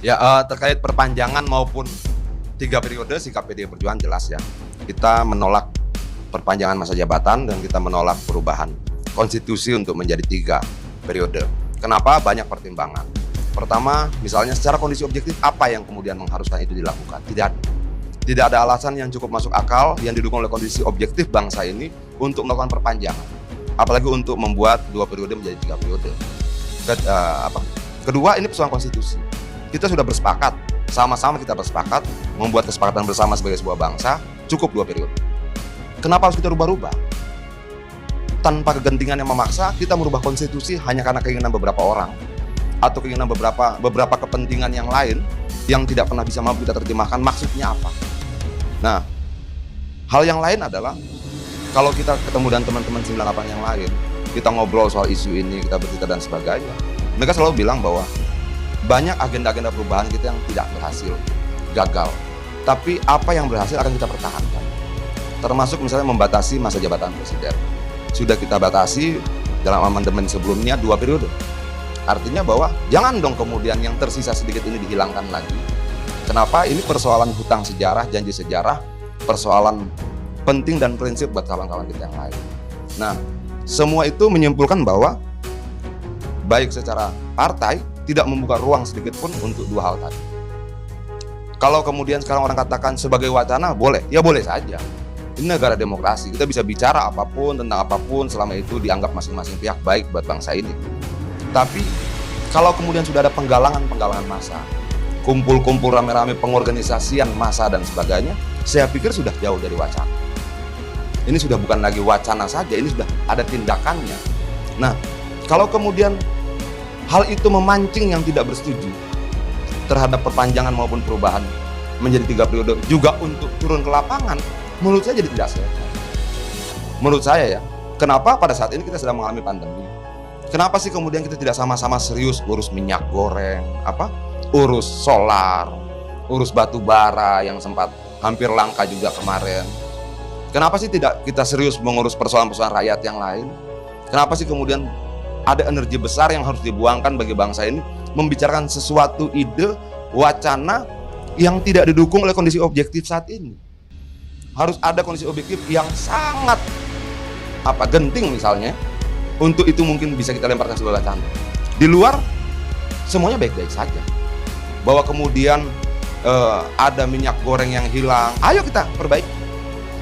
Ya, terkait perpanjangan maupun 3 periode, sikap PDI Perjuangan jelas ya. Kita menolak perpanjangan masa jabatan dan kita menolak perubahan konstitusi untuk menjadi 3 periode. Kenapa? Banyak pertimbangan. Pertama, misalnya secara kondisi objektif apa yang kemudian mengharuskan itu dilakukan? Tidak ada alasan yang cukup masuk akal yang didukung oleh kondisi objektif bangsa ini untuk melakukan perpanjangan. Apalagi untuk membuat 2 periode menjadi 3 periode. Kedua, ini persoalan konstitusi. Kita sudah bersepakat, sama-sama kita bersepakat membuat kesepakatan bersama sebagai sebuah bangsa, cukup 2 periode. Kenapa harus kita rubah-rubah? Tanpa kegentingan yang memaksa, kita merubah konstitusi hanya karena keinginan beberapa orang atau keinginan beberapa kepentingan yang lain yang tidak pernah bisa mampu kita terjemahkan maksudnya apa. Nah, hal yang lain adalah kalau kita ketemu dengan teman-teman 98 yang lain, kita ngobrol soal isu ini, kita bercerita dan sebagainya, mereka selalu bilang bahwa banyak agenda-agenda perubahan kita yang tidak berhasil, gagal. Tapi apa yang berhasil akan kita pertahankan. Termasuk misalnya membatasi masa jabatan presiden. Sudah kita batasi dalam amandemen sebelumnya 2 periode. Artinya bahwa jangan dong kemudian yang tersisa sedikit ini dihilangkan lagi. Kenapa? Ini persoalan hutang sejarah, janji sejarah, persoalan penting dan prinsip buat kawan-kawan kita yang lain. Nah, semua itu menyimpulkan bahwa baik secara partai tidak membuka ruang sedikit pun untuk 2 hal tadi. Kalau kemudian sekarang orang katakan sebagai wacana, boleh, ya boleh saja. Ini negara demokrasi, kita bisa bicara apapun tentang apapun selama itu dianggap masing-masing pihak baik buat bangsa ini. Tapi kalau kemudian sudah ada penggalangan massa, kumpul-kumpul rame-rame pengorganisasian massa dan sebagainya, saya pikir sudah jauh dari wacana. Ini sudah bukan lagi wacana saja, ini sudah ada tindakannya. Nah, kalau kemudian hal itu memancing yang tidak bersetuju terhadap perpanjangan maupun perubahan menjadi 3 periode juga untuk turun ke lapangan, menurut saya jadi tidak sehat. Menurut saya ya, kenapa pada saat ini kita sedang mengalami pandemi? Kenapa sih kemudian kita tidak sama-sama serius urus minyak goreng, urus solar, urus batu bara yang sempat hampir langka juga kemarin? Kenapa sih tidak kita serius mengurus persoalan-persoalan rakyat yang lain? Kenapa sih kemudian ada energi besar yang harus dibuangkan bagi bangsa ini membicarakan sesuatu ide, wacana yang tidak didukung oleh kondisi objektif saat ini? Harus ada kondisi objektif yang sangat genting misalnya, untuk itu mungkin bisa kita lemparkan sebagai wacana. Di luar semuanya baik-baik saja. Bahwa kemudian ada minyak goreng yang hilang, ayo kita perbaiki.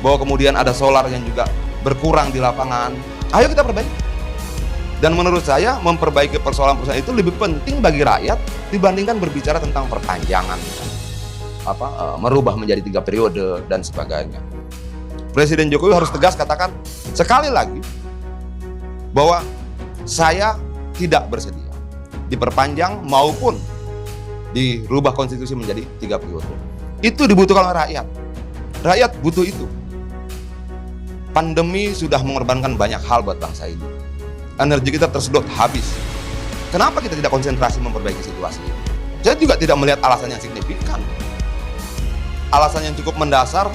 Bahwa kemudian ada solar yang juga berkurang di lapangan, ayo kita perbaiki. Dan menurut saya memperbaiki persoalan-persoalan itu lebih penting bagi rakyat dibandingkan berbicara tentang perpanjangan, merubah menjadi 3 periode dan sebagainya. Presiden Jokowi harus tegas katakan sekali lagi bahwa saya tidak bersedia diperpanjang maupun dirubah konstitusi menjadi 3 periode. Itu dibutuhkan oleh rakyat. Rakyat butuh itu. Pandemi sudah mengorbankan banyak hal buat bangsa ini. Energi kita tersedot habis. Kenapa kita tidak konsentrasi memperbaiki situasi ini? Saya juga tidak melihat alasan yang signifikan. Alasan yang cukup mendasar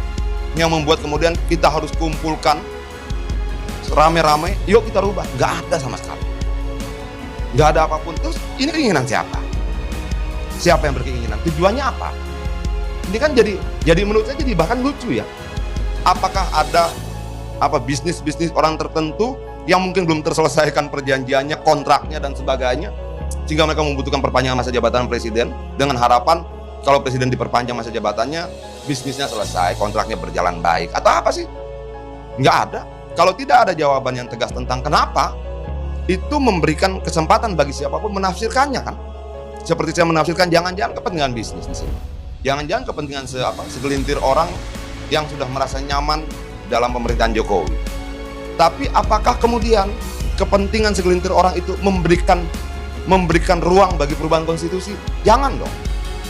yang membuat kemudian kita harus kumpulkan rame-rame, yuk kita rubah. Gak ada sama sekali. Gak ada apapun. Terus ini keinginan siapa? Siapa yang berkeinginan? Tujuannya apa? Ini kan jadi menurut saya jadi bahkan lucu ya. Apakah ada bisnis-bisnis orang tertentu yang mungkin belum terselesaikan perjanjiannya, kontraknya dan sebagainya, sehingga mereka membutuhkan perpanjangan masa jabatan presiden dengan harapan kalau presiden diperpanjang masa jabatannya, bisnisnya selesai, kontraknya berjalan baik, atau apa sih? Nggak ada. Kalau tidak ada jawaban yang tegas tentang kenapa, itu memberikan kesempatan bagi siapapun menafsirkannya kan. Seperti saya menafsirkan, jangan-jangan kepentingan bisnis di sini, jangan-jangan kepentingan segelintir orang yang sudah merasa nyaman dalam pemerintahan Jokowi. Tapi apakah kemudian kepentingan segelintir orang itu memberikan ruang bagi perubahan konstitusi? Jangan dong.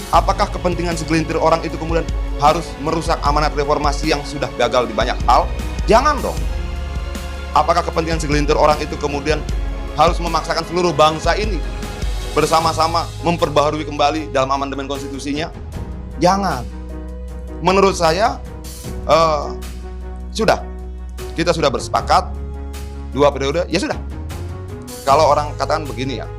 Apakah kepentingan segelintir orang itu kemudian harus merusak amanat reformasi yang sudah gagal di banyak hal? Jangan dong. Apakah kepentingan segelintir orang itu kemudian harus memaksakan seluruh bangsa ini bersama-sama memperbaharui kembali dalam amandemen konstitusinya? Jangan. Menurut saya kita sudah bersepakat 2 periode, ya sudah. Kalau orang katakan begini ya,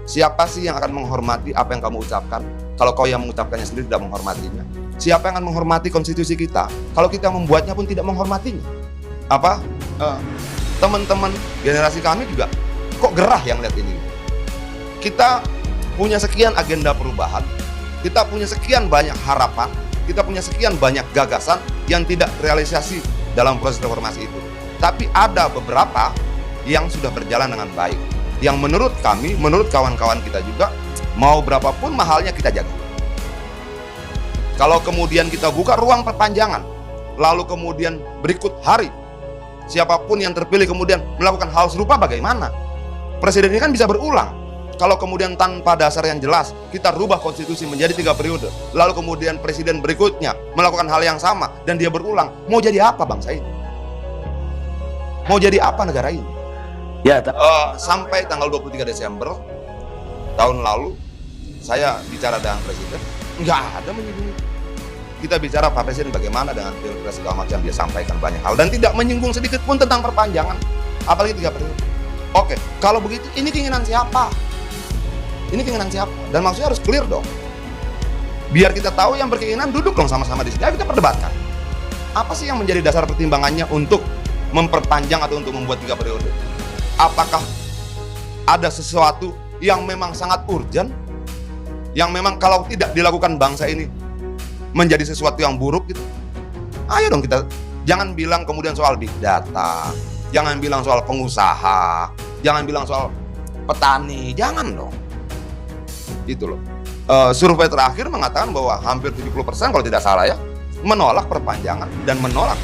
siapa sih yang akan menghormati apa yang kamu ucapkan? kalau kau yang mengucapkannya sendiri tidak menghormatinya? Siapa yang akan menghormati konstitusi kita kalau kita membuatnya pun tidak menghormatinya? Apa teman-teman generasi kami juga kok gerah yang lihat ini? Kita punya sekian agenda perubahan, kita punya sekian banyak harapan, kita punya sekian banyak gagasan yang tidak realisasi dalam proses reformasi itu. Tapi ada beberapa yang sudah berjalan dengan baik, yang menurut kami, menurut kawan-kawan kita juga, mau berapapun mahalnya kita jaga. Kalau kemudian kita buka ruang perpanjangan, lalu kemudian berikut hari siapapun yang terpilih kemudian melakukan hal serupa, bagaimana? Presiden ini kan bisa berulang. Kalau kemudian tanpa dasar yang jelas kita rubah konstitusi menjadi 3 periode, lalu kemudian presiden berikutnya melakukan hal yang sama dan dia berulang, mau jadi apa bangsa ini? Mau jadi apa negara ini? Ya, sampai tanggal 23 Desember tahun lalu saya bicara dengan presiden, nggak ada menyinggung. Kita bicara Pak Presiden bagaimana dengan pilpres segala macam, dia sampaikan banyak hal dan tidak menyinggung sedikit pun tentang perpanjangan, apalagi 3 periode. Oke, kalau begitu ini keinginan siapa? Ini keinginan siapa? Dan maksudnya harus clear dong. Biar kita tahu yang berkeinginan duduk dong sama-sama di sini. Ayo kita perdebatkan. Apa sih yang menjadi dasar pertimbangannya untuk memperpanjang atau untuk membuat 3 periode? Apakah ada sesuatu yang memang sangat urgent, yang memang kalau tidak dilakukan bangsa ini menjadi sesuatu yang buruk gitu? Ayo dong kita, jangan bilang kemudian soal big data, jangan bilang soal pengusaha, jangan bilang soal petani, jangan dong. Itu loh. Survei terakhir mengatakan bahwa hampir 70% kalau tidak salah ya, menolak perpanjangan dan menolak